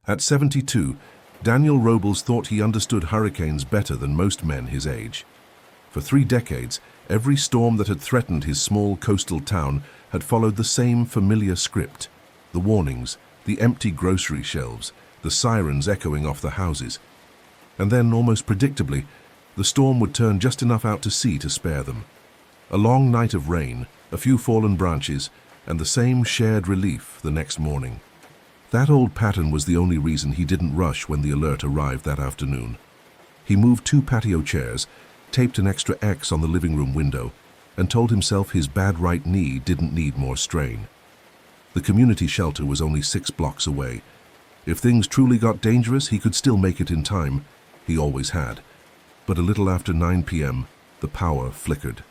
At 72, Daniel Robles thought he understood hurricanes better than most men his age. For 3 decades, every storm that had threatened his small coastal town had followed the same familiar script. The warnings, the empty grocery shelves, the sirens echoing off the houses. And then, almost predictably, the storm would turn just enough out to sea to spare them. A long night of rain, a few fallen branches, and the same shared relief the next morning. That old pattern was the only reason he didn't rush when the alert arrived that afternoon. He moved 2 patio chairs, taped an extra X on the living room window, and told himself his bad right knee didn't need more strain. The community shelter was only 6 blocks away. If things truly got dangerous, he could still make it in time. He always had. But a little after 9 p.m., the power flickered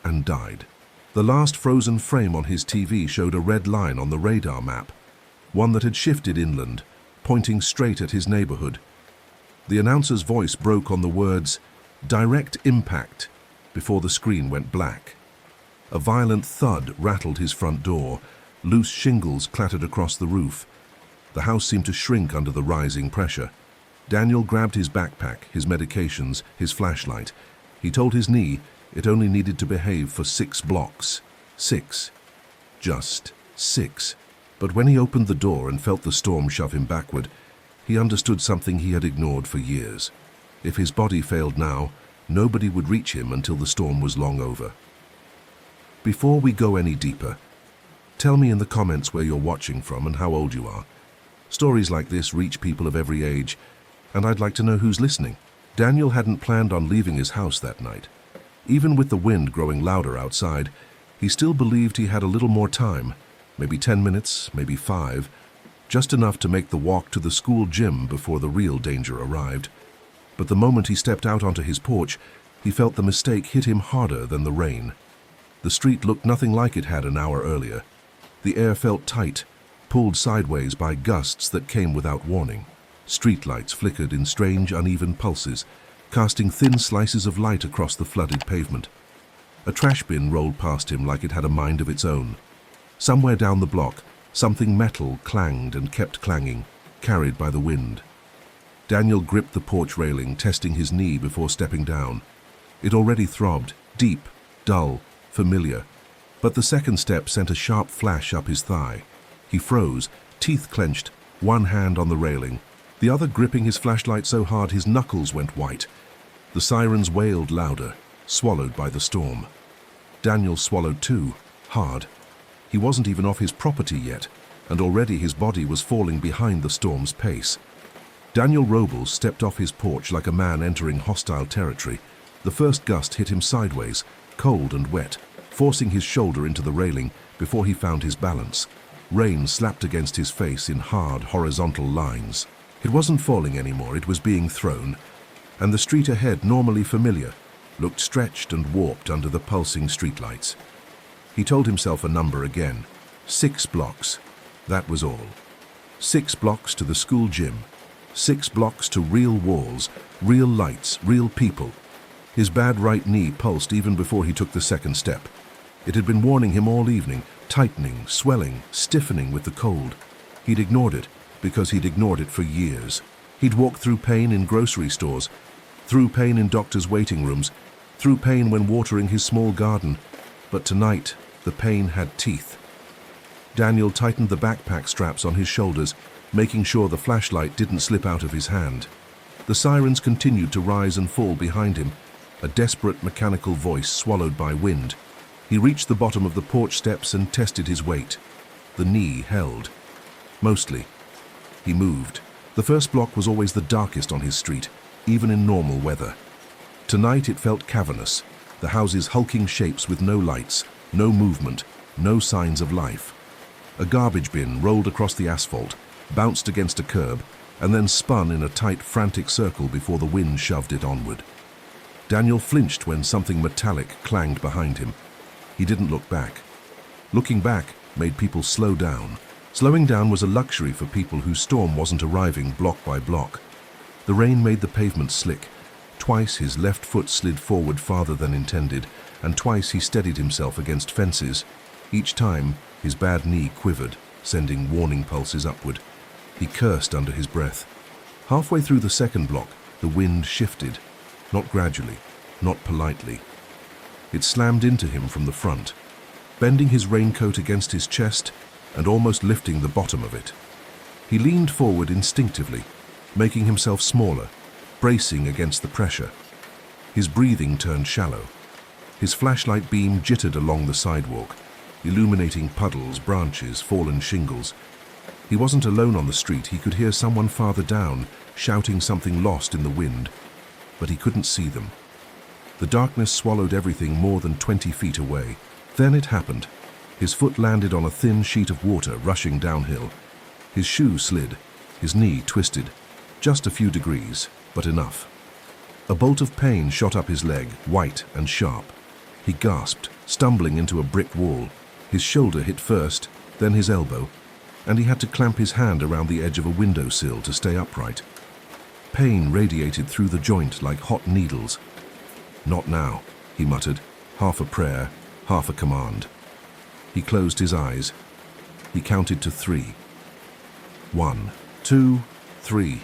and died. The last frozen frame on his TV showed a red line on the radar map, one that had shifted inland, pointing straight at his neighborhood. The announcer's voice broke on the words, "Direct impact," before the screen went black. A violent thud rattled his front door. Loose shingles clattered across the roof. The house seemed to shrink under the rising pressure. Daniel grabbed his backpack, his medications, his flashlight. He told his knee it only needed to behave for 6 blocks. 6. Just 6. But when he opened the door and felt the storm shove him backward, he understood something he had ignored for years. If his body failed now, nobody would reach him until the storm was long over. Before we go any deeper, tell me in the comments where you're watching from and how old you are. Stories like this reach people of every age, and I'd like to know who's listening. Daniel hadn't planned on leaving his house that night. Even with the wind growing louder outside, he still believed he had a little more time, maybe 10 minutes, maybe 5, just enough to make the walk to the school gym before the real danger arrived. But the moment he stepped out onto his porch, he felt the mistake hit him harder than the rain. The street looked nothing like it had an hour earlier. The air felt tight, pulled sideways by gusts that came without warning. Streetlights flickered in strange, uneven pulses, casting thin slices of light across the flooded pavement. A trash bin rolled past him like it had a mind of its own. Somewhere down the block, something metal clanged and kept clanging, carried by the wind. Daniel gripped the porch railing, testing his knee before stepping down. It already throbbed, deep, dull, familiar. But the second step sent a sharp flash up his thigh. He froze, teeth clenched, one hand on the railing, the other gripping his flashlight so hard his knuckles went white. The sirens wailed louder, swallowed by the storm. Daniel swallowed too, hard. He wasn't even off his property yet, and already his body was falling behind the storm's pace. Daniel Robles stepped off his porch like a man entering hostile territory. The first gust hit him sideways, cold and wet, forcing his shoulder into the railing before he found his balance. Rain slapped against his face in hard, horizontal lines. It wasn't falling anymore, it was being thrown, and the street ahead, normally familiar, looked stretched and warped under the pulsing streetlights. He told himself a number again. 6 blocks. That was all. 6 blocks to the school gym. 6 blocks to real walls, real lights, real people. His bad right knee pulsed even before he took the second step. It had been warning him all evening, tightening, swelling, stiffening with the cold. He'd ignored it because he'd ignored it for years. He'd walked through pain in grocery stores, through pain in doctors' waiting rooms, through pain when watering his small garden. But tonight, the pain had teeth. Daniel tightened the backpack straps on his shoulders, making sure the flashlight didn't slip out of his hand. The sirens continued to rise and fall behind him, a desperate mechanical voice swallowed by wind. He reached the bottom of the porch steps and tested his weight. The knee held. Mostly. He moved. The first block was always the darkest on his street, even in normal weather. Tonight it felt cavernous, the houses hulking shapes with no lights, no movement, no signs of life. A garbage bin rolled across the asphalt, bounced against a curb, and then spun in a tight, frantic circle before the wind shoved it onward. Daniel flinched when something metallic clanged behind him. He didn't look back. Looking back made people slow down. Slowing down was a luxury for people whose storm wasn't arriving block by block. The rain made the pavement slick. Twice his left foot slid forward farther than intended, and twice he steadied himself against fences. Each time, his bad knee quivered, sending warning pulses upward. He cursed under his breath. Halfway through the second block, the wind shifted, not gradually, not politely. It slammed into him from the front, bending his raincoat against his chest and almost lifting the bottom of it. He leaned forward instinctively, making himself smaller, bracing against the pressure. His breathing turned shallow. His flashlight beam jittered along the sidewalk, illuminating puddles, branches, fallen shingles. He wasn't alone on the street. He could hear someone farther down, shouting something lost in the wind, but he couldn't see them. The darkness swallowed everything more than 20 feet away. Then it happened. His foot landed on a thin sheet of water rushing downhill. His shoe slid, his knee twisted. Just a few degrees, but enough. A bolt of pain shot up his leg, white and sharp. He gasped, stumbling into a brick wall. His shoulder hit first, then his elbow, and he had to clamp his hand around the edge of a windowsill to stay upright. Pain radiated through the joint like hot needles. "Not now," he muttered, half a prayer, half a command. He closed his eyes. He counted to 3. 1, 2, 3.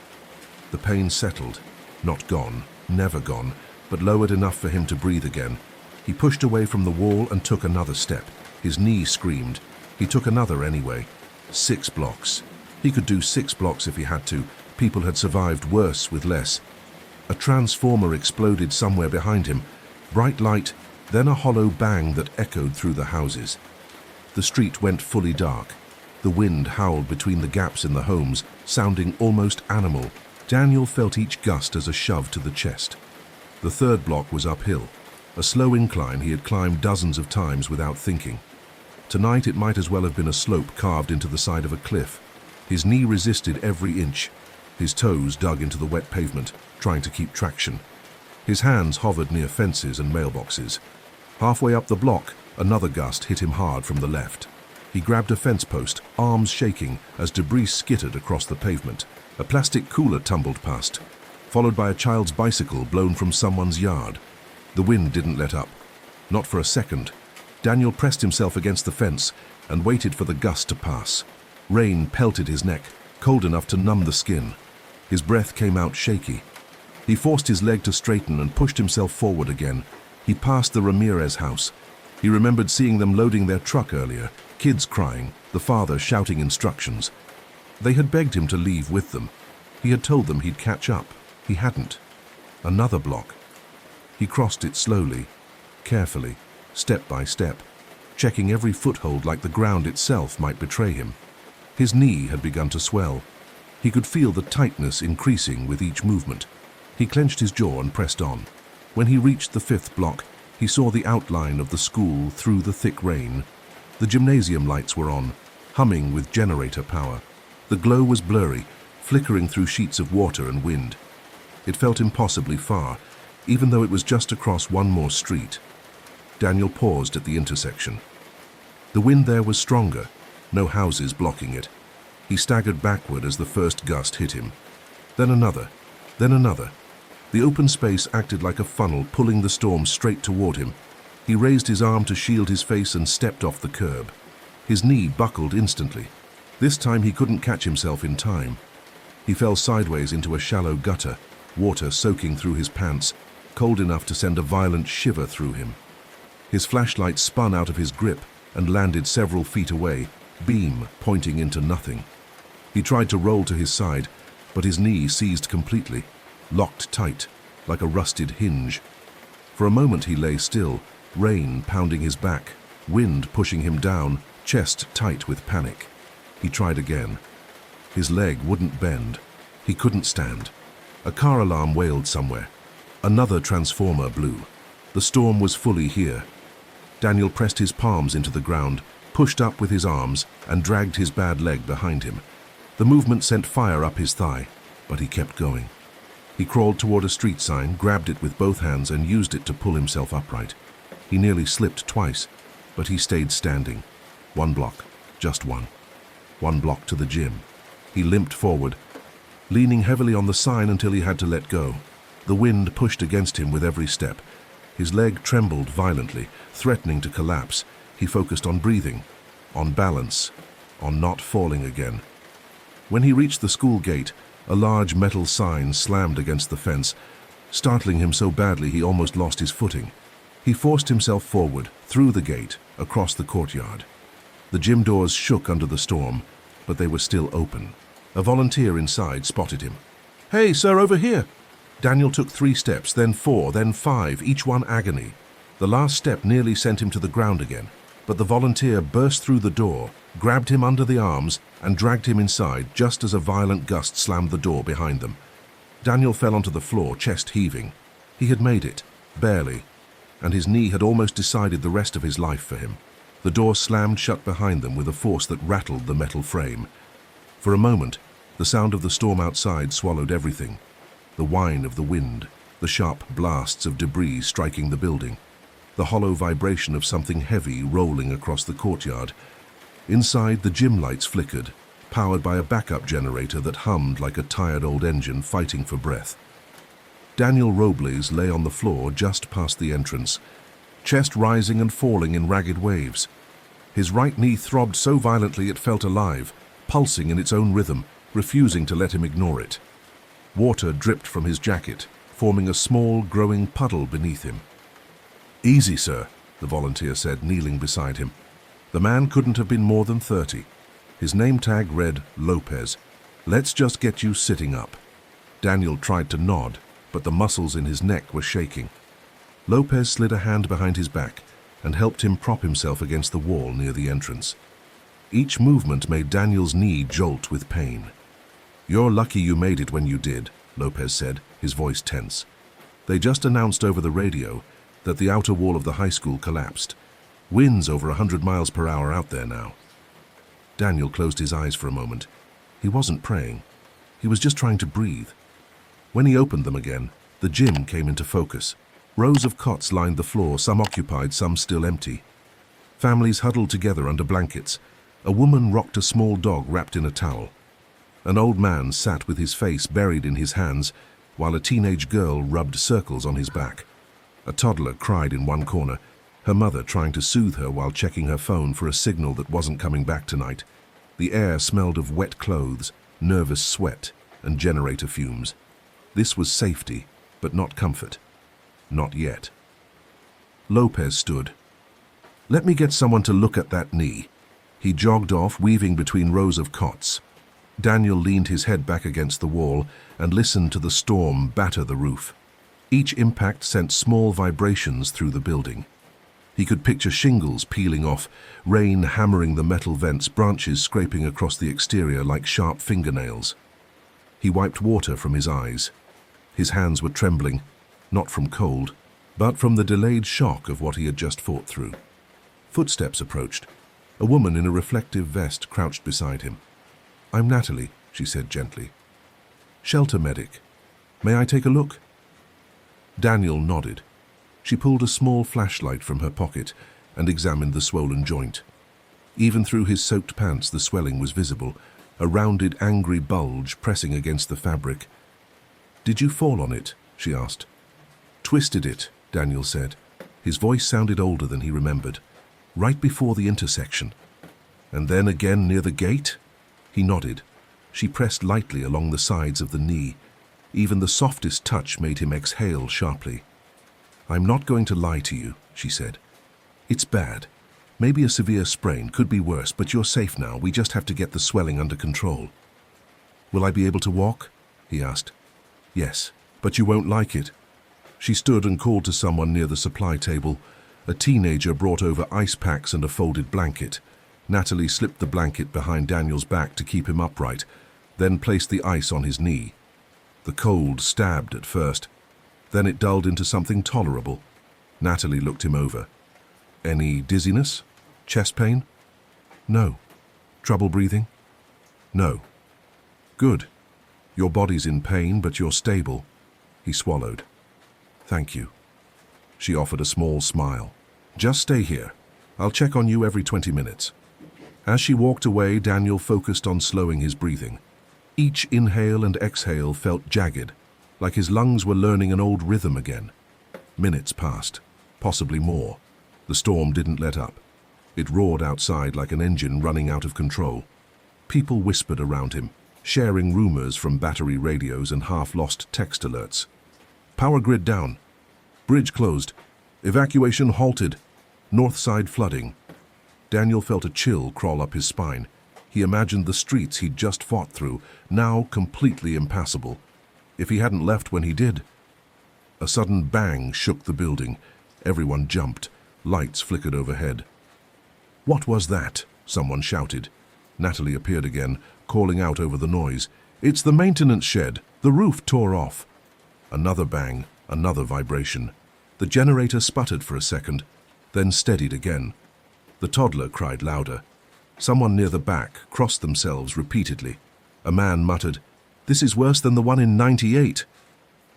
The pain settled, not gone, never gone, but lowered enough for him to breathe again. He pushed away from the wall and took another step. His knee screamed. He took another anyway. 6 blocks. He could do 6 blocks if he had to. People had survived worse with less. A transformer exploded somewhere behind him. Bright light, then a hollow bang that echoed through the houses. The street went fully dark. The wind howled between the gaps in the homes, sounding almost animal. Daniel felt each gust as a shove to the chest. The third block was uphill, a slow incline he had climbed dozens of times without thinking. Tonight it might as well have been a slope carved into the side of a cliff. His knee resisted every inch. His toes dug into the wet pavement, trying to keep traction. His hands hovered near fences and mailboxes. Halfway up the block, another gust hit him hard from the left. He grabbed a fence post, arms shaking as debris skittered across the pavement. A plastic cooler tumbled past, followed by a child's bicycle blown from someone's yard. The wind didn't let up. Not for a second. Daniel pressed himself against the fence and waited for the gust to pass. Rain pelted his neck, cold enough to numb the skin. His breath came out shaky. He forced his leg to straighten and pushed himself forward again. He passed the Ramirez house. He remembered seeing them loading their truck earlier, kids crying, the father shouting instructions. They had begged him to leave with them. He had told them he'd catch up. He hadn't. Another block. He crossed it slowly, carefully, step by step, checking every foothold like the ground itself might betray him. His knee had begun to swell. He could feel the tightness increasing with each movement. He clenched his jaw and pressed on. When he reached the 5th block, he saw the outline of the school through the thick rain. The gymnasium lights were on, humming with generator power. The glow was blurry, flickering through sheets of water and wind. It felt impossibly far, even though it was just across one more street. Daniel paused at the intersection. The wind there was stronger, no houses blocking it. He staggered backward as the first gust hit him. Then another, then another. The open space acted like a funnel, pulling the storm straight toward him. He raised his arm to shield his face and stepped off the curb. His knee buckled instantly. This time he couldn't catch himself in time. He fell sideways into a shallow gutter, water soaking through his pants, cold enough to send a violent shiver through him. His flashlight spun out of his grip and landed several feet away, beam pointing into nothing. He tried to roll to his side, but his knee seized completely, locked tight, like a rusted hinge. For a moment he lay still, rain pounding his back, wind pushing him down, chest tight with panic. He tried again. His leg wouldn't bend. He couldn't stand. A car alarm wailed somewhere. Another transformer blew. The storm was fully here. Daniel pressed his palms into the ground, pushed up with his arms, and dragged his bad leg behind him. The movement sent fire up his thigh, but he kept going. He crawled toward a street sign, grabbed it with both hands, and used it to pull himself upright. He nearly slipped twice, but he stayed standing. 1 block, just one. 1 block to the gym. He limped forward, leaning heavily on the sign until he had to let go. The wind pushed against him with every step. His leg trembled violently, threatening to collapse. He focused on breathing, on balance, on not falling again. When he reached the school gate, a large metal sign slammed against the fence, startling him so badly he almost lost his footing. He forced himself forward, through the gate, across the courtyard. The gym doors shook under the storm, but they were still open. A volunteer inside spotted him. "Hey, sir, over here!" Daniel took 3 steps, then 4, then 5, each one agony. The last step nearly sent him to the ground again, but the volunteer burst through the door, grabbed him under the arms, and dragged him inside just as a violent gust slammed the door behind them. Daniel fell onto the floor, chest heaving. He had made it, barely, and his knee had almost decided the rest of his life for him. The door slammed shut behind them with a force that rattled the metal frame. For a moment, the sound of the storm outside swallowed everything. The whine of the wind, the sharp blasts of debris striking the building, the hollow vibration of something heavy rolling across the courtyard. Inside, the gym lights flickered, powered by a backup generator that hummed like a tired old engine fighting for breath. Daniel Robles lay on the floor just past the entrance, chest rising and falling in ragged waves. His right knee throbbed so violently it felt alive, pulsing in its own rhythm, refusing to let him ignore it. Water dripped from his jacket, forming a small, growing puddle beneath him. "Easy, sir," the volunteer said, kneeling beside him. The man couldn't have been more than 30. His name tag read Lopez. "Let's just get you sitting up." Daniel tried to nod, but the muscles in his neck were shaking. Lopez slid a hand behind his back and helped him prop himself against the wall near the entrance. Each movement made Daniel's knee jolt with pain. "You're lucky you made it when you did," Lopez said, his voice tense. They just announced over the radio that the outer wall of the high school collapsed. Winds over 100 miles per hour out there now. Daniel closed his eyes for a moment. He wasn't praying. He was just trying to breathe. When he opened them again, the gym came into focus. Rows of cots lined the floor, some occupied, some still empty. Families huddled together under blankets. A woman rocked a small dog wrapped in a towel. An old man sat with his face buried in his hands, while a teenage girl rubbed circles on his back. A toddler cried in one corner, her mother trying to soothe her while checking her phone for a signal that wasn't coming back tonight. The air smelled of wet clothes, nervous sweat, and generator fumes. This was safety, but not comfort. Not yet. Lopez stood. "Let me get someone to look at that knee." He jogged off, weaving between rows of cots. Daniel leaned his head back against the wall and listened to the storm batter the roof. Each impact sent small vibrations through the building. He could picture shingles peeling off, rain hammering the metal vents, branches scraping across the exterior like sharp fingernails. He wiped water from his eyes. His hands were trembling, not from cold, but from the delayed shock of what he had just fought through. Footsteps approached. A woman in a reflective vest crouched beside him. "I'm Natalie," she said gently. "Shelter medic. May I take a look?" Daniel nodded. She pulled a small flashlight from her pocket and examined the swollen joint. Even through his soaked pants, the swelling was visible, a rounded, angry bulge pressing against the fabric. "Did you fall on it?" she asked. "Twisted it," Daniel said. His voice sounded older than he remembered. "Right before the intersection." "And then again near the gate?" He nodded. She pressed lightly along the sides of the knee. Even the softest touch made him exhale sharply. "I'm not going to lie to you," she said. "It's bad. Maybe a severe sprain, could be worse, but you're safe now. We just have to get the swelling under control." "Will I be able to walk?" he asked. "Yes, but you won't like it." She stood and called to someone near the supply table. A teenager brought over ice packs and a folded blanket. Natalie slipped the blanket behind Daniel's back to keep him upright, then placed the ice on his knee. The cold stabbed at first. Then it dulled into something tolerable. Natalie looked him over. "Any dizziness? Chest pain?" "No." "Trouble breathing?" "No." "Good. Your body's in pain, but you're stable." He swallowed. "Thank you." She offered a small smile. "Just stay here. I'll check on you every 20 minutes. As she walked away, Daniel focused on slowing his breathing. Each inhale and exhale felt jagged, like his lungs were learning an old rhythm again. Minutes passed, possibly more. The storm didn't let up. It roared outside like an engine running out of control. People whispered around him. sharing rumors from battery radios and half-lost text alerts. Power grid down. Bridge closed. Evacuation halted. North side flooding. Daniel felt a chill crawl up his spine. He imagined the streets he'd just fought through, now completely impassable. If he hadn't left when he did. A sudden bang shook the building. Everyone jumped. Lights flickered overhead. "What was that?" someone shouted. Natalie appeared again, calling out over the noise. "It's the maintenance shed. The roof tore off." Another bang, another vibration. The generator sputtered for a second, then steadied again. The toddler cried louder. Someone near the back crossed themselves repeatedly. A man muttered, "This is worse than the one in '98.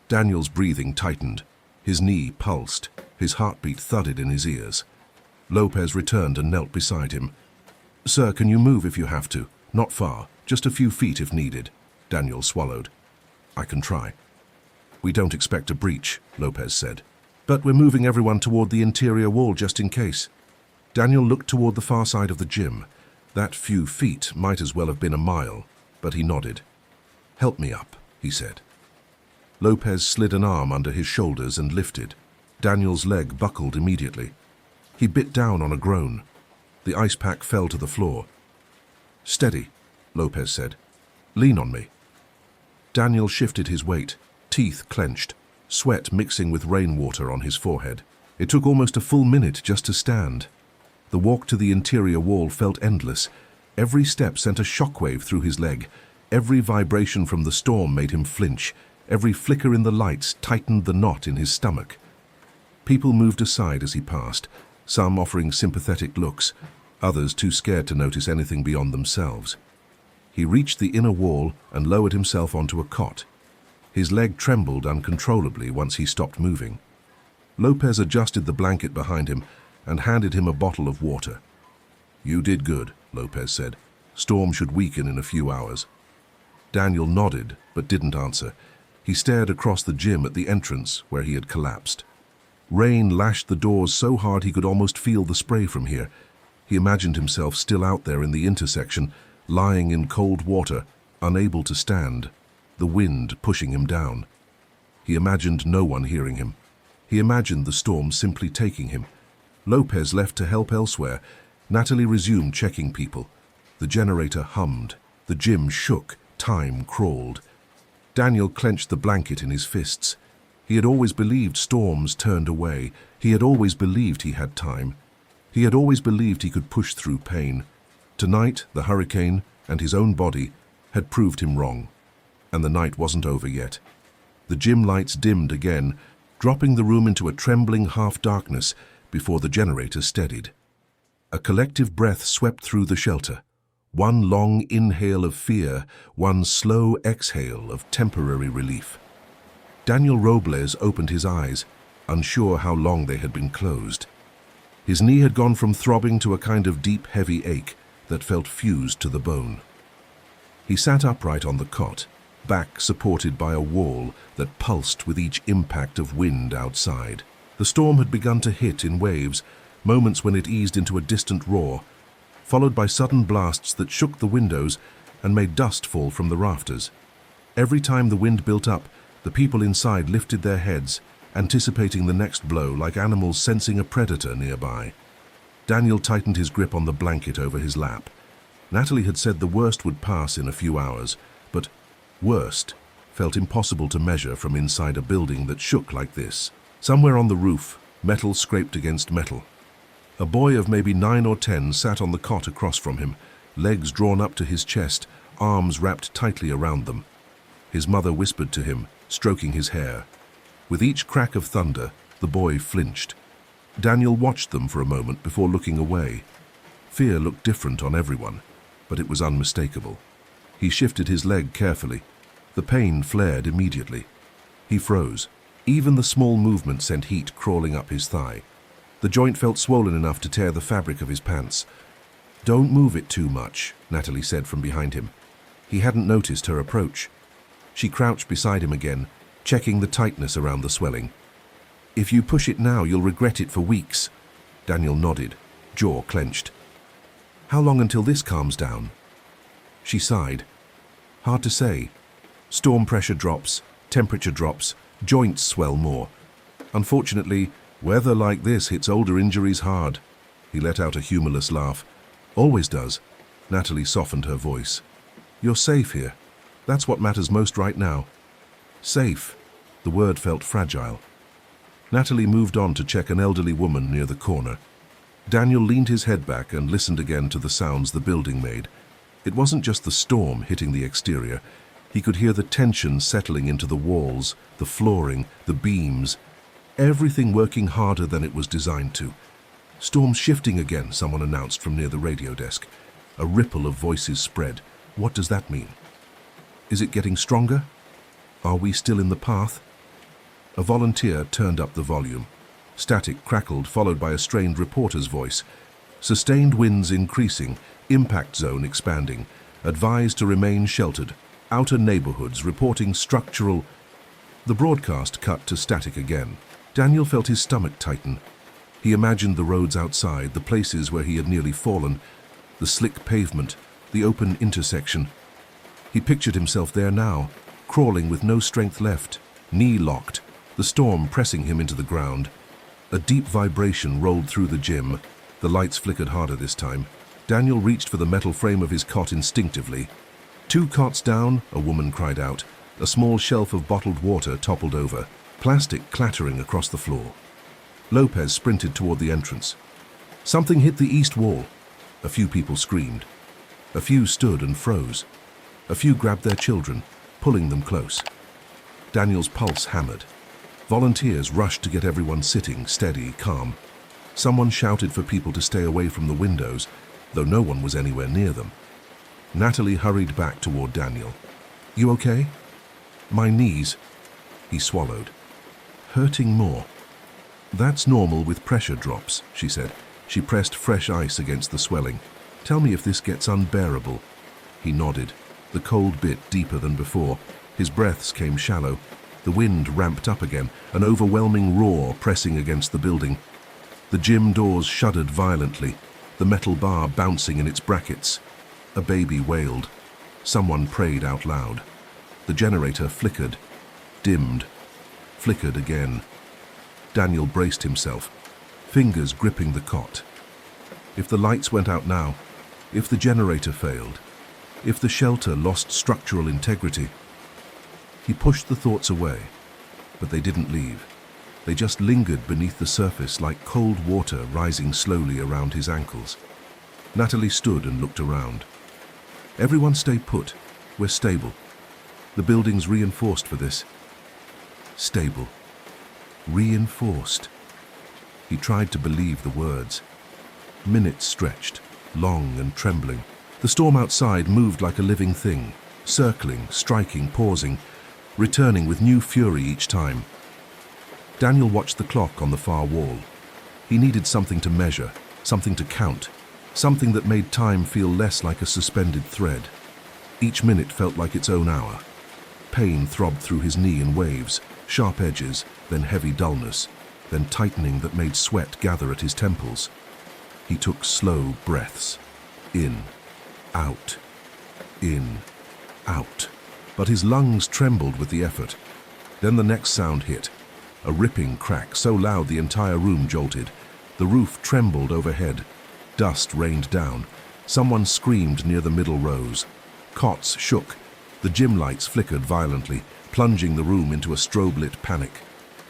Daniel's breathing tightened. His knee pulsed. His heartbeat thudded in his ears. Lopez returned and knelt beside him. "Sir, can you move if you have to? Not far, just a few feet if needed." Daniel swallowed. "I can try." "We don't expect a breach," Lopez said. "But we're moving everyone toward the interior wall just in case." Daniel looked toward the far side of the gym. That few feet might as well have been a mile, but he nodded. "Help me up," he said. Lopez slid an arm under his shoulders and lifted. Daniel's leg buckled immediately. He bit down on a groan. The ice pack fell to the floor. "Steady," Lopez said. "Lean on me." Daniel shifted his weight, teeth clenched, sweat mixing with rainwater on his forehead. It took almost a full minute just to stand. The walk to the interior wall felt endless. Every step sent a shockwave through his leg. Every vibration from the storm made him flinch. Every flicker in the lights tightened the knot in his stomach. People moved aside as he passed, some offering sympathetic looks, others too scared to notice anything beyond themselves. He reached the inner wall and lowered himself onto a cot. His leg trembled uncontrollably once he stopped moving. Lopez adjusted the blanket behind him and handed him a bottle of water. "You did good," Lopez said. "Storm should weaken in a few hours." Daniel nodded, but didn't answer. He stared across the gym at the entrance where he had collapsed. Rain lashed the doors so hard he could almost feel the spray from here. He imagined himself still out there in the intersection, lying in cold water, unable to stand, the wind pushing him down. He imagined no one hearing him. He imagined the storm simply taking him. Lopez left to help elsewhere. Natalie resumed checking people. The generator hummed. The gym shook. Time crawled. Daniel clenched the blanket in his fists. He had always believed storms turned away. He had always believed he had time. He had always believed he could push through pain. Tonight, the hurricane and his own body had proved him wrong. And the night wasn't over yet. The gym lights dimmed again, dropping the room into a trembling half-darkness before the generator steadied. A collective breath swept through the shelter. One long inhale of fear, one slow exhale of temporary relief. Daniel Robles opened his eyes, unsure how long they had been closed. His knee had gone from throbbing to a kind of deep, heavy ache that felt fused to the bone. He sat upright on the cot, back supported by a wall that pulsed with each impact of wind outside. The storm had begun to hit in waves, moments when it eased into a distant roar, followed by sudden blasts that shook the windows and made dust fall from the rafters. Every time the wind built up, the people inside lifted their heads, anticipating the next blow like animals sensing a predator nearby. Daniel tightened his grip on the blanket over his lap. Natalie had said the worst would pass in a few hours, but worst felt impossible to measure from inside a building that shook like this. Somewhere on the roof, metal scraped against metal. A boy of maybe 9 or 10 sat on the cot across from him, legs drawn up to his chest, arms wrapped tightly around them. His mother whispered to him, stroking his hair. With each crack of thunder, the boy flinched. Daniel watched them for a moment before looking away. Fear looked different on everyone, but it was unmistakable. He shifted his leg carefully. The pain flared immediately. He froze. Even the small movement sent heat crawling up his thigh. The joint felt swollen enough to tear the fabric of his pants. "Don't move it too much," Natalie said from behind him. He hadn't noticed her approach. She crouched beside him again, checking the tightness around the swelling. "If you push it now, you'll regret it for weeks." Daniel nodded, jaw clenched. "How long until this calms down?" She sighed. Hard to say. Storm pressure drops, temperature drops, joints swell more. Unfortunately, weather like this hits older injuries hard. He let out a humorless laugh. Always does. Natalie softened her voice. You're safe here. That's what matters most right now. Safe. The word felt fragile. Natalie moved on to check an elderly woman near the corner. Daniel leaned his head back and listened again to the sounds the building made. It wasn't just the storm hitting the exterior. He could hear the tension settling into the walls, the flooring, the beams. Everything working harder than it was designed to. Storm shifting again, someone announced from near the radio desk. A ripple of voices spread. What does that mean? Is it getting stronger? Are we still in the path? A volunteer turned up the volume. Static crackled, followed by a strained reporter's voice. Sustained winds increasing, impact zone expanding. Advised to remain sheltered. Outer neighborhoods reporting structural... The broadcast cut to static again. Daniel felt his stomach tighten. He imagined the roads outside, the places where he had nearly fallen, the slick pavement, the open intersection. He pictured himself there now, crawling with no strength left, knee locked, the storm pressing him into the ground. A deep vibration rolled through the gym. The lights flickered harder this time. Daniel reached for the metal frame of his cot instinctively. 2 cots down, a woman cried out. A small shelf of bottled water toppled over, plastic clattering across the floor. Lopez sprinted toward the entrance. Something hit the east wall. A few people screamed. A few stood and froze. A few grabbed their children, pulling them close. Daniel's pulse hammered. Volunteers rushed to get everyone sitting, steady, calm. Someone shouted for people to stay away from the windows, though no one was anywhere near them. Natalie hurried back toward Daniel. You okay? My knees. He swallowed. Hurting more. That's normal with pressure drops, she said. She pressed fresh ice against the swelling. Tell me if this gets unbearable. He nodded, the cold bit deeper than before. His breaths came shallow. The wind ramped up again, an overwhelming roar pressing against the building. The gym doors shuddered violently, the metal bar bouncing in its brackets. A baby wailed. Someone prayed out loud. The generator flickered, dimmed, flickered again. Daniel braced himself, fingers gripping the cot. If the lights went out now, if the generator failed, if the shelter lost structural integrity. He pushed the thoughts away, but they didn't leave. They just lingered beneath the surface like cold water rising slowly around his ankles. Natalie stood and looked around. Everyone stay put. We're stable. The building's reinforced for this. Stable. Reinforced. He tried to believe the words. Minutes stretched, long and trembling. The storm outside moved like a living thing, circling, striking, pausing, returning with new fury each time. Daniel watched the clock on the far wall. He needed something to measure, something to count, something that made time feel less like a suspended thread. Each minute felt like its own hour. Pain throbbed through his knee in waves, sharp edges, then heavy dullness, then tightening that made sweat gather at his temples. He took slow breaths. In, out, in, out. But his lungs trembled with the effort. Then the next sound hit. A ripping crack so loud the entire room jolted. The roof trembled overhead. Dust rained down. Someone screamed near the middle rows. Cots shook. The gym lights flickered violently, plunging the room into a strobe-lit panic.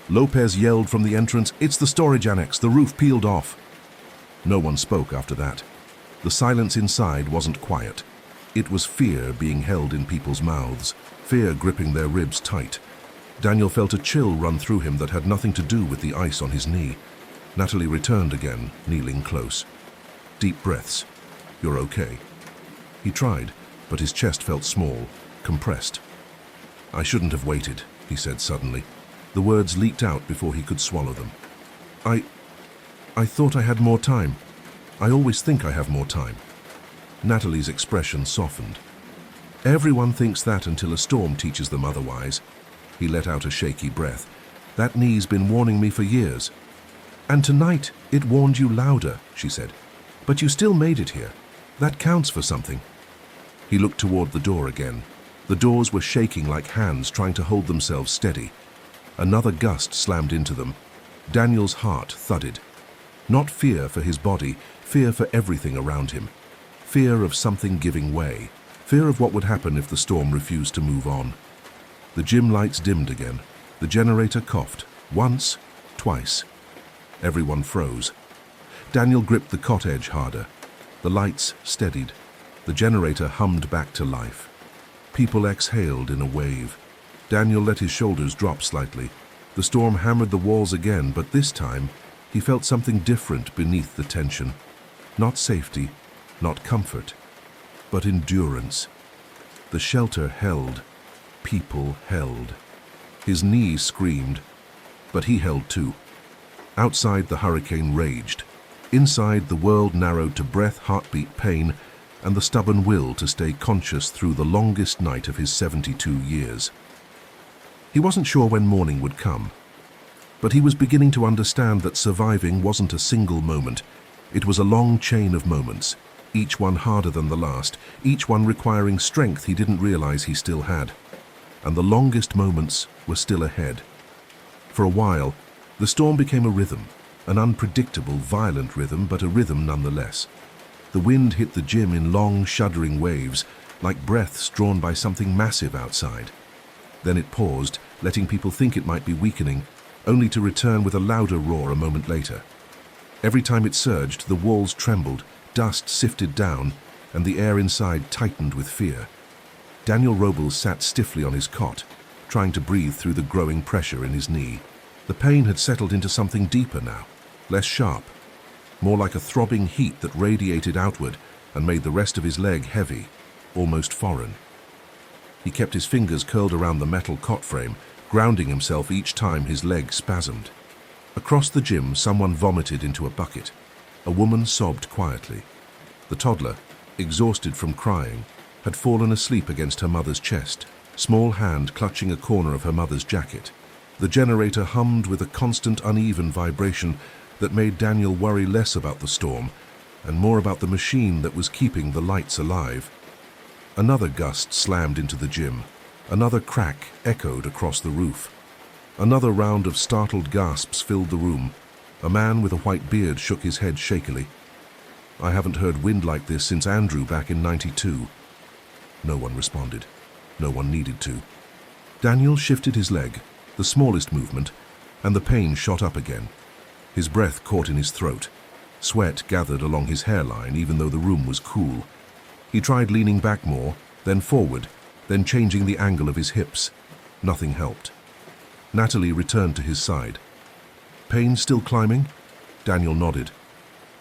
Lopez yelled from the entrance, "It's the storage annex, the roof peeled off." No one spoke after that. The silence inside wasn't quiet. It was fear being held in people's mouths, fear gripping their ribs tight. Daniel felt a chill run through him that had nothing to do with the ice on his knee. Natalie returned again, kneeling close. Deep breaths. You're okay. He tried, but his chest felt small, compressed. I shouldn't have waited, he said suddenly. The words leaked out before he could swallow them. I thought I had more time. I always think I have more time. Natalie's expression softened. Everyone thinks that until a storm teaches them otherwise. He let out a shaky breath. That knee's been warning me for years. And tonight it warned you louder, she said. But you still made it here. That counts for something. He looked toward the door again. The doors were shaking like hands trying to hold themselves steady. Another gust slammed into them. Daniel's heart thudded. Not fear for his body, fear for everything around him. Fear of something giving way. Fear of what would happen if the storm refused to move on. The gym lights dimmed again. The generator coughed. Once, twice. Everyone froze. Daniel gripped the cot edge harder. The lights steadied. The generator hummed back to life. People exhaled in a wave. Daniel let his shoulders drop slightly. The storm hammered the walls again, but this time he felt something different beneath the tension. Not safety, not comfort, but endurance. The shelter held. People held. His knee screamed, but he held too. Outside, the hurricane raged. Inside, the world narrowed to breath, heartbeat, pain, and the stubborn will to stay conscious through the longest night of his 72 years. He wasn't sure when morning would come, but he was beginning to understand that surviving wasn't a single moment. It was a long chain of moments, each one harder than the last, each one requiring strength he didn't realize he still had. And the longest moments were still ahead. For a while, the storm became a rhythm, an unpredictable, violent rhythm, but a rhythm nonetheless. The wind hit the gym in long, shuddering waves, like breaths drawn by something massive outside. Then it paused, letting people think it might be weakening, only to return with a louder roar a moment later. Every time it surged, the walls trembled, dust sifted down, and the air inside tightened with fear. Daniel Robles sat stiffly on his cot, trying to breathe through the growing pressure in his knee. The pain had settled into something deeper now, less sharp, more like a throbbing heat that radiated outward and made the rest of his leg heavy, almost foreign. He kept his fingers curled around the metal cot frame, grounding himself each time his leg spasmed. Across the gym, someone vomited into a bucket. A woman sobbed quietly. The toddler, exhausted from crying, had fallen asleep against her mother's chest, small hand clutching a corner of her mother's jacket. The generator hummed with a constant uneven vibration that made Daniel worry less about the storm and more about the machine that was keeping the lights alive. Another gust slammed into the gym. Another crack echoed across the roof. Another round of startled gasps filled the room. A man with a white beard shook his head shakily. "I haven't heard wind like this since Andrew back in '92. No one responded. No one needed to. Daniel shifted his leg, the smallest movement, and the pain shot up again. His breath caught in his throat. Sweat gathered along his hairline even though the room was cool. He tried leaning back more, then forward, then changing the angle of his hips. Nothing helped. Natalie returned to his side. "Pain still climbing?" Daniel nodded.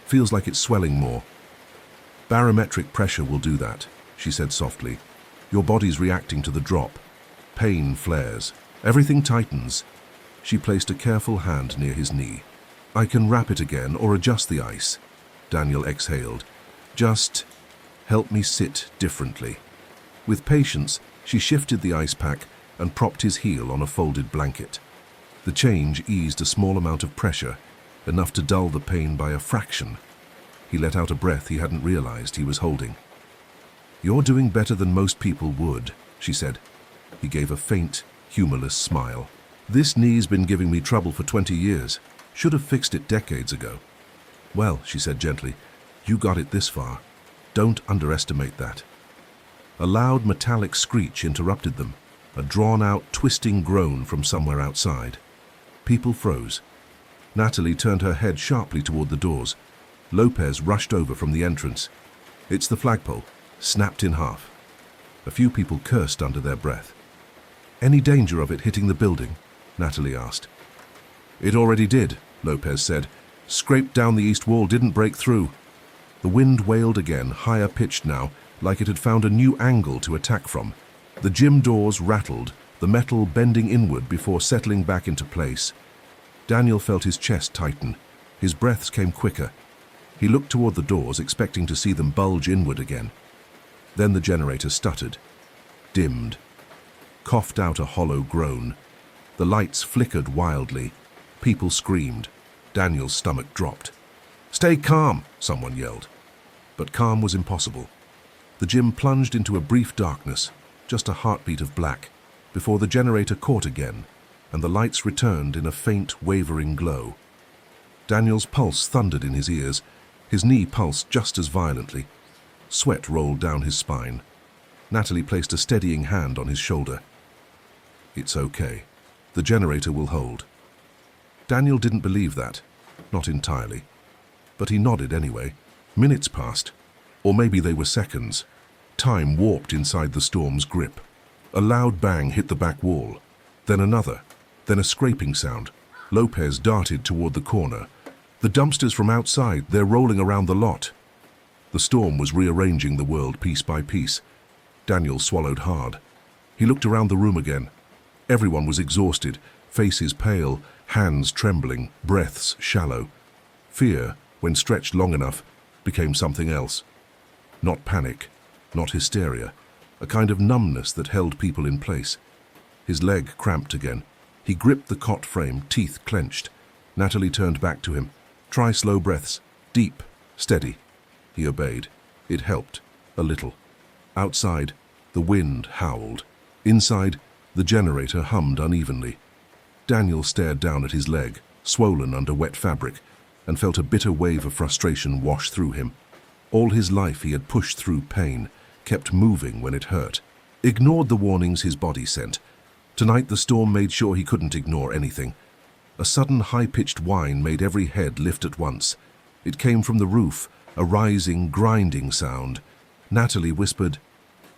"Feels like it's swelling more." "Barometric pressure will do that," she said softly. "Your body's reacting to the drop. Pain flares. Everything tightens." She placed a careful hand near his knee. "I can wrap it again or adjust the ice." Daniel exhaled. "Just help me sit differently." With patience, she shifted the ice pack and propped his heel on a folded blanket. The change eased a small amount of pressure, enough to dull the pain by a fraction. He let out a breath he hadn't realized he was holding. "You're doing better than most people would," she said. He gave a faint, humorless smile. "This knee's been giving me trouble for 20 years. Should have fixed it decades ago." "Well," she said gently, "you got it this far. Don't underestimate that." A loud metallic screech interrupted them, a drawn-out, twisting groan from somewhere outside. People froze. Natalie turned her head sharply toward the doors. Lopez rushed over from the entrance. "It's the flagpole, snapped in half." A few people cursed under their breath. "Any danger of it hitting the building?" Natalie asked. "It already did," Lopez said. "Scraped down the east wall, didn't break through." The wind wailed again, higher pitched now, like it had found a new angle to attack from. The gym doors rattled, the metal bending inward before settling back into place. Daniel felt his chest tighten. His breaths came quicker. He looked toward the doors, expecting to see them bulge inward again. Then the generator stuttered, dimmed, coughed out a hollow groan. The lights flickered wildly. People screamed. Daniel's stomach dropped. "Stay calm," someone yelled. But calm was impossible. The gym plunged into a brief darkness, just a heartbeat of black, before the generator caught again, and the lights returned in a faint, wavering glow. Daniel's pulse thundered in his ears. His knee pulsed just as violently. Sweat rolled down his spine. Natalie placed a steadying hand on his shoulder. "It's okay. The generator will hold." Daniel didn't believe that. Not entirely. But he nodded anyway. Minutes passed. Or maybe they were seconds. Time warped inside the storm's grip. A loud bang hit the back wall. Then another. Then a scraping sound. Lopez darted toward the corner. The dumpsters from outside, they're rolling around the lot. The storm was rearranging the world piece by piece. Daniel swallowed hard. He looked around the room again. Everyone was exhausted, faces pale, hands trembling, breaths shallow. Fear, when stretched long enough, became something else. Not panic, not hysteria, a kind of numbness that held people in place. His leg cramped again. He gripped the cot frame, teeth clenched. Natalie turned back to him. "Try slow breaths. Deep, steady." He obeyed. It helped, a little. Outside, the wind howled. Inside, the generator hummed unevenly. Daniel stared down at his leg, swollen under wet fabric, and felt a bitter wave of frustration wash through him. All his life he had pushed through pain, kept moving when it hurt, ignored the warnings his body sent. Tonight the storm made sure he couldn't ignore anything. A sudden high-pitched whine made every head lift at once. It came from the roof, a rising, grinding sound. Natalie whispered,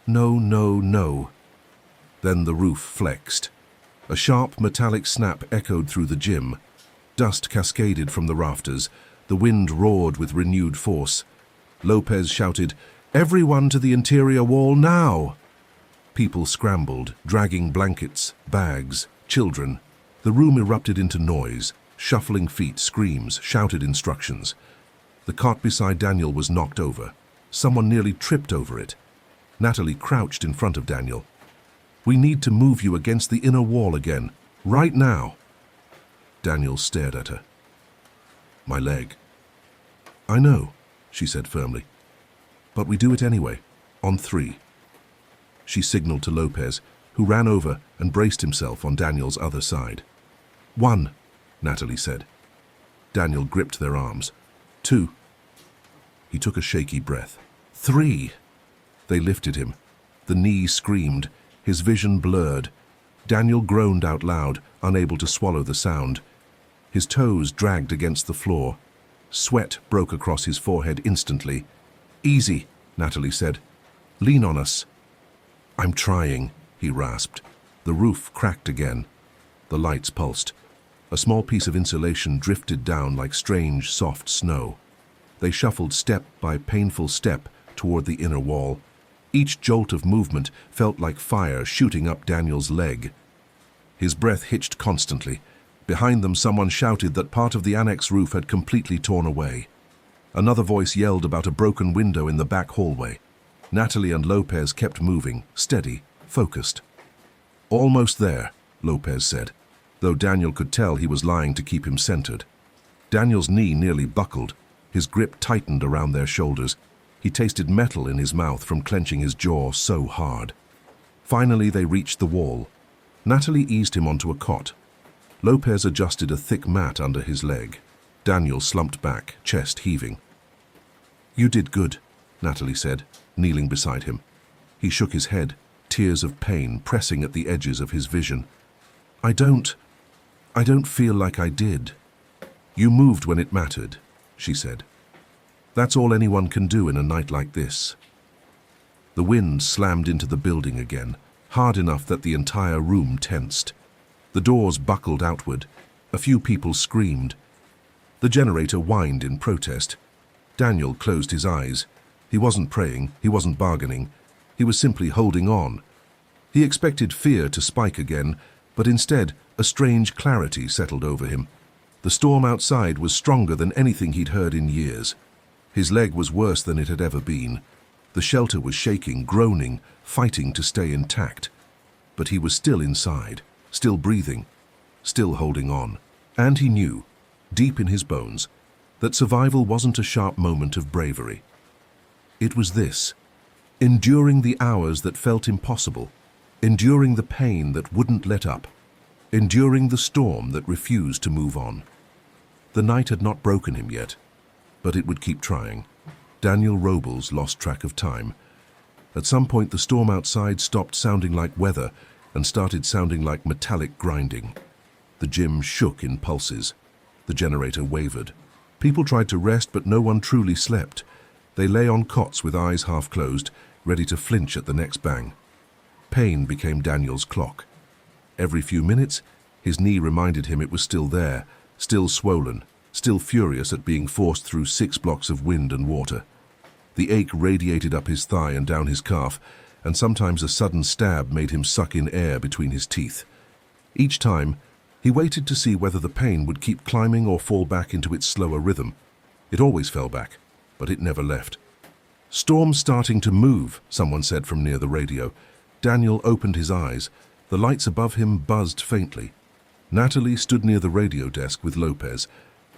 "No, no, no." Then the roof flexed. A sharp metallic snap echoed through the gym. Dust cascaded from the rafters. The wind roared with renewed force. Lopez shouted, "Everyone to the interior wall now!" People scrambled, dragging blankets, bags, children. The room erupted into noise, shuffling feet, screams, shouted instructions. The cot beside Daniel was knocked over. Someone nearly tripped over it. Natalie crouched in front of Daniel. "We need to move you against the inner wall again, right now." Daniel stared at her. "My leg." "I know," she said firmly. "But we do it anyway, on 3. She signaled to Lopez, who ran over and braced himself on Daniel's other side. 1, Natalie said. Daniel gripped their arms. 2. He took a shaky breath. 3. They lifted him. The knee screamed, his vision blurred. Daniel groaned out loud, unable to swallow the sound. His toes dragged against the floor. Sweat broke across his forehead instantly. "Easy," Natalie said. "Lean on us." "I'm trying," he rasped. The roof cracked again. The lights pulsed. A small piece of insulation drifted down like strange, soft snow. They shuffled step by painful step toward the inner wall. Each jolt of movement felt like fire shooting up Daniel's leg. His breath hitched constantly. Behind them, someone shouted that part of the annex roof had completely torn away. Another voice yelled about a broken window in the back hallway. Natalie and Lopez kept moving, steady, focused. "Almost there," Lopez said, though Daniel could tell he was lying to keep him centered. Daniel's knee nearly buckled. His grip tightened around their shoulders. He tasted metal in his mouth from clenching his jaw so hard. Finally, they reached the wall. Natalie eased him onto a cot. Lopez adjusted a thick mat under his leg. Daniel slumped back, chest heaving. "You did good," Natalie said, kneeling beside him. He shook his head, tears of pain pressing at the edges of his vision. I don't feel like I did." "You moved when it mattered," she said. "That's all anyone can do in a night like this." The wind slammed into the building again, hard enough that the entire room tensed. The doors buckled outward. A few people screamed. The generator whined in protest. Daniel closed his eyes. He wasn't praying, he wasn't bargaining. He was simply holding on. He expected fear to spike again, but instead a strange clarity settled over him. The storm outside was stronger than anything he'd heard in years. His leg was worse than it had ever been. The shelter was shaking, groaning, fighting to stay intact. But he was still inside, still breathing, still holding on. And he knew, deep in his bones, that survival wasn't a sharp moment of bravery. It was this, enduring the hours that felt impossible, enduring the pain that wouldn't let up, enduring the storm that refused to move on. The night had not broken him yet, but it would keep trying. Daniel Robles lost track of time. At some point, the storm outside stopped sounding like weather and started sounding like metallic grinding. The gym shook in pulses. The generator wavered. People tried to rest, but no one truly slept. They lay on cots with eyes half closed, ready to flinch at the next bang. Pain became Daniel's clock. Every few minutes, his knee reminded him it was still there, still swollen, still furious at being forced through 6 blocks of wind and water. The ache radiated up his thigh and down his calf, and sometimes a sudden stab made him suck in air between his teeth. Each time, he waited to see whether the pain would keep climbing or fall back into its slower rhythm. It always fell back, but it never left. "Storm's starting to move," someone said from near the radio. Daniel opened his eyes. The lights above him buzzed faintly. Natalie stood near the radio desk with Lopez,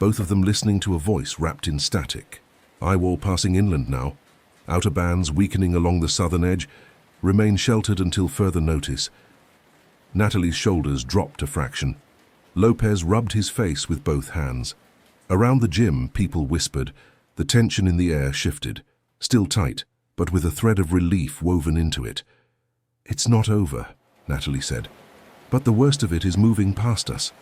both of them listening to a voice wrapped in static. Eye wall passing inland now. Outer bands weakening along the southern edge. Remain sheltered until further notice. Natalie's shoulders dropped a fraction. Lopez rubbed his face with both hands. Around the gym, people whispered. The tension in the air shifted. Still tight, but with a thread of relief woven into it. "It's not over," Natalie said. "But the worst of it is moving past us."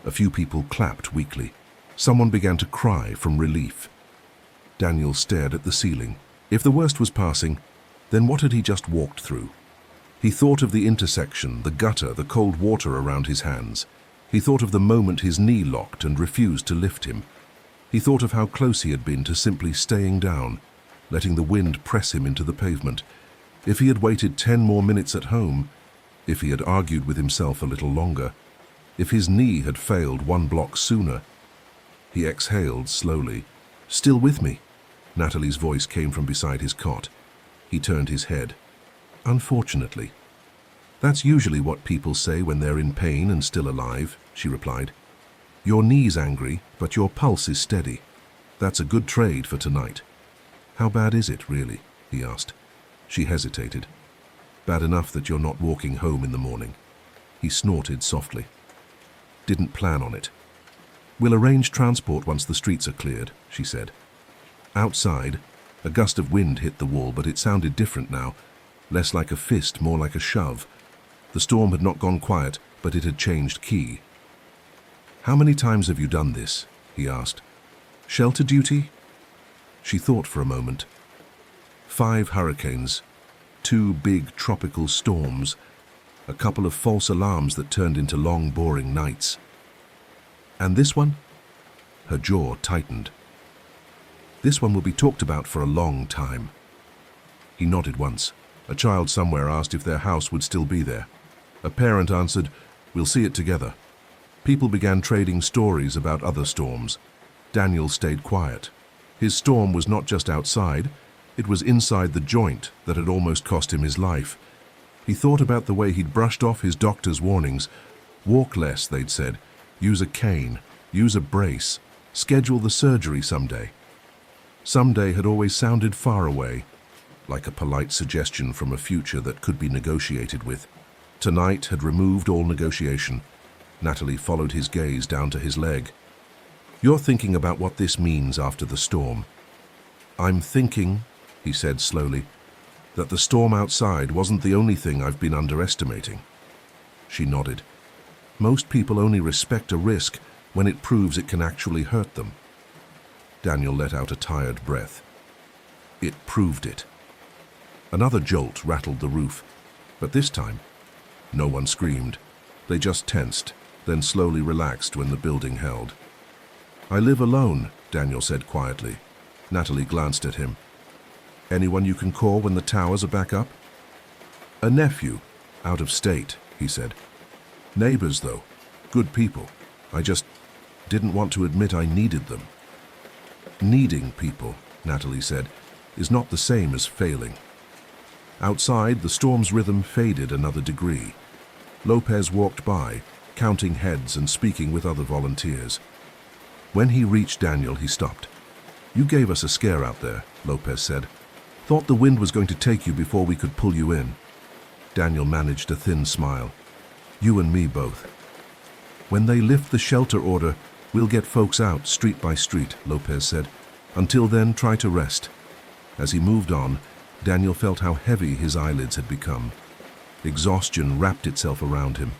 A few people clapped weakly. Someone began to cry from relief. Daniel stared at the ceiling. If the worst was passing, then what had he just walked through? He thought of the intersection, the gutter, the cold water around his hands. He thought of the moment his knee locked and refused to lift him. He thought of how close he had been to simply staying down, letting the wind press him into the pavement. If he had waited 10 more minutes at home, if he had argued with himself a little longer, if his knee had failed 1 block sooner. He exhaled slowly. "Still with me?" Natalie's voice came from beside his cot. He turned his head. "Unfortunately." "That's usually what people say when they're in pain and still alive," she replied. "Your knee's angry, but your pulse is steady. That's a good trade for tonight." "How bad is it, really?" he asked. She hesitated. "Bad enough that you're not walking home in the morning." He snorted softly. "Didn't plan on it." "We'll arrange transport once the streets are cleared," she said. Outside, a gust of wind hit the wall, but it sounded different now. Less like a fist, more like a shove. The storm had not gone quiet, but it had changed key. "How many times have you done this?" he asked. "Shelter duty?" She thought for a moment. 5 hurricanes, 2 big tropical storms, a couple of false alarms that turned into long, boring nights. "And this one?" Her jaw tightened. "This one will be talked about for a long time." He nodded once. A child somewhere asked if their house would still be there. A parent answered, "We'll see it together." People began trading stories about other storms. Daniel stayed quiet. His storm was not just outside, it was inside the joint that had almost cost him his life. He thought about the way he'd brushed off his doctor's warnings. Walk less, they'd said. Use a cane. Use a brace. Schedule the surgery someday. Someday had always sounded far away, like a polite suggestion from a future that could be negotiated with. Tonight had removed all negotiation. Natalie followed his gaze down to his leg. "You're thinking about what this means after the storm." "I'm thinking," he said slowly, "that the storm outside wasn't the only thing I've been underestimating." She nodded. "Most people only respect a risk when it proves it can actually hurt them." Daniel let out a tired breath. It proved it. Another jolt rattled the roof, but this time, no one screamed. They just tensed, then slowly relaxed when the building held. "I live alone," Daniel said quietly. Natalie glanced at him. "Anyone you can call when the towers are back up?" "A nephew, out of state," he said. "Neighbors, though. Good people. I just didn't want to admit I needed them." "Needing people," Natalie said, "is not the same as failing." Outside, the storm's rhythm faded another degree. Lopez walked by, counting heads and speaking with other volunteers. When he reached Daniel, he stopped. "You gave us a scare out there," Lopez said. "Thought the wind was going to take you before we could pull you in." Daniel managed a thin smile. You and me both. When they lift the shelter order, we'll get folks out street by street, Lopez said. Until then, try to rest. As he moved on, Daniel felt how heavy his eyelids had become. Exhaustion wrapped itself around him.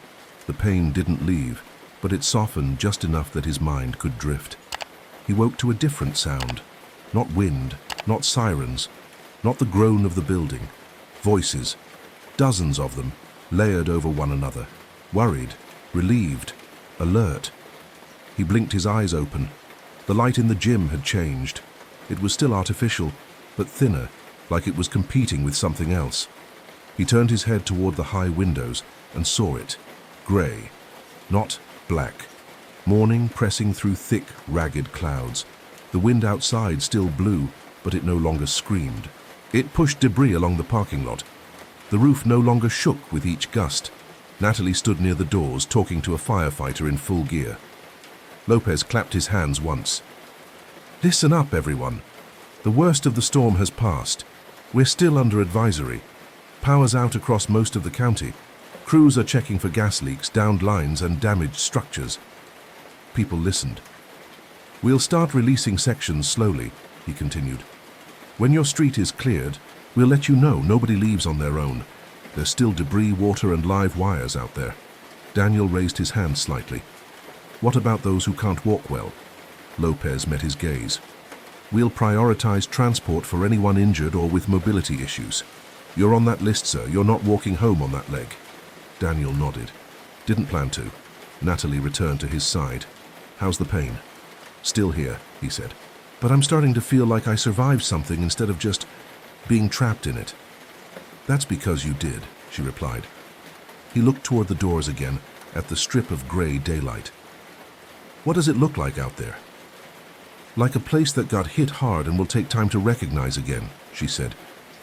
The pain didn't leave, but it softened just enough that his mind could drift. He woke to a different sound. Not wind, not sirens, not the groan of the building. Voices, dozens of them, layered over one another. Worried, relieved, alert. He blinked his eyes open. The light in the gym had changed. It was still artificial, but thinner, like it was competing with something else. He turned his head toward the high windows and saw it. Grey, not black. Morning pressing through thick, ragged clouds. The wind outside still blew, but it no longer screamed. It pushed debris along the parking lot. The roof no longer shook with each gust. Natalie stood near the doors, talking to a firefighter in full gear. Lopez clapped his hands once. Listen up, everyone. The worst of the storm has passed. We're still under advisory. Power's out across most of the county. Crews are checking for gas leaks, downed lines, and damaged structures. People listened. We'll start releasing sections slowly, he continued. When your street is cleared, we'll let you know nobody leaves on their own. There's still debris, water, and live wires out there. Daniel raised his hand slightly. What about those who can't walk well? Lopez met his gaze. We'll prioritize transport for anyone injured or with mobility issues. You're on that list, sir. You're not walking home on that leg. Daniel nodded. Didn't plan to. Natalie returned to his side. How's the pain? Still here, he said. But I'm starting to feel like I survived something instead of just being trapped in it. That's because you did, she replied. He looked toward the doors again, at the strip of gray daylight. What does it look like out there? Like a place that got hit hard and will take time to recognize again, she said.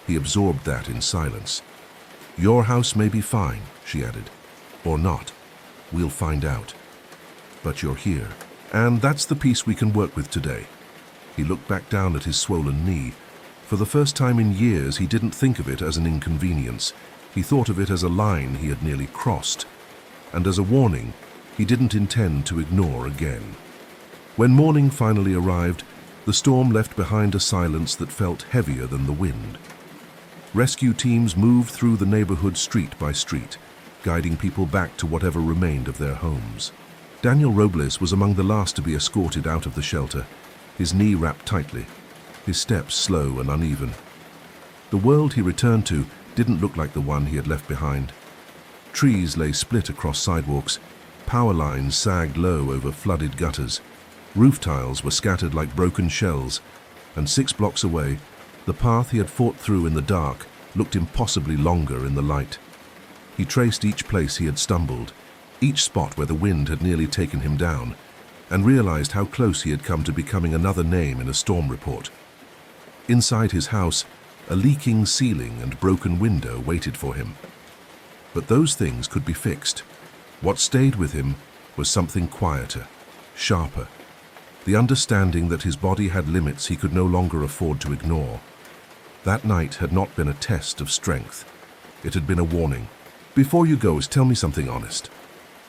He absorbed that in silence. Your house may be fine, she added. Or not. We'll find out. But you're here. And that's the piece we can work with today. He looked back down at his swollen knee. For the first time in years, he didn't think of it as an inconvenience. He thought of it as a line he had nearly crossed. And as a warning, he didn't intend to ignore again. When morning finally arrived, the storm left behind a silence that felt heavier than the wind. Rescue teams moved through the neighborhood street by street, guiding people back to whatever remained of their homes. Daniel Robles was among the last to be escorted out of the shelter, his knee wrapped tightly, his steps slow and uneven. The world he returned to didn't look like the one he had left behind. Trees lay split across sidewalks, power lines sagged low over flooded gutters, roof tiles were scattered like broken shells, and 6 blocks away, the path he had fought through in the dark looked impossibly longer in the light. He traced each place he had stumbled, each spot where the wind had nearly taken him down, and realized how close he had come to becoming another name in a storm report. Inside his house, a leaking ceiling and broken window waited for him. But those things could be fixed. What stayed with him was something quieter, sharper, the understanding that his body had limits he could no longer afford to ignore. That night had not been a test of strength. It had been a warning. Before you go, tell me something honest.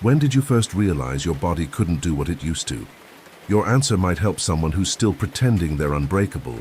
When did you first realize your body couldn't do what it used to? Your answer might help someone who's still pretending they're unbreakable,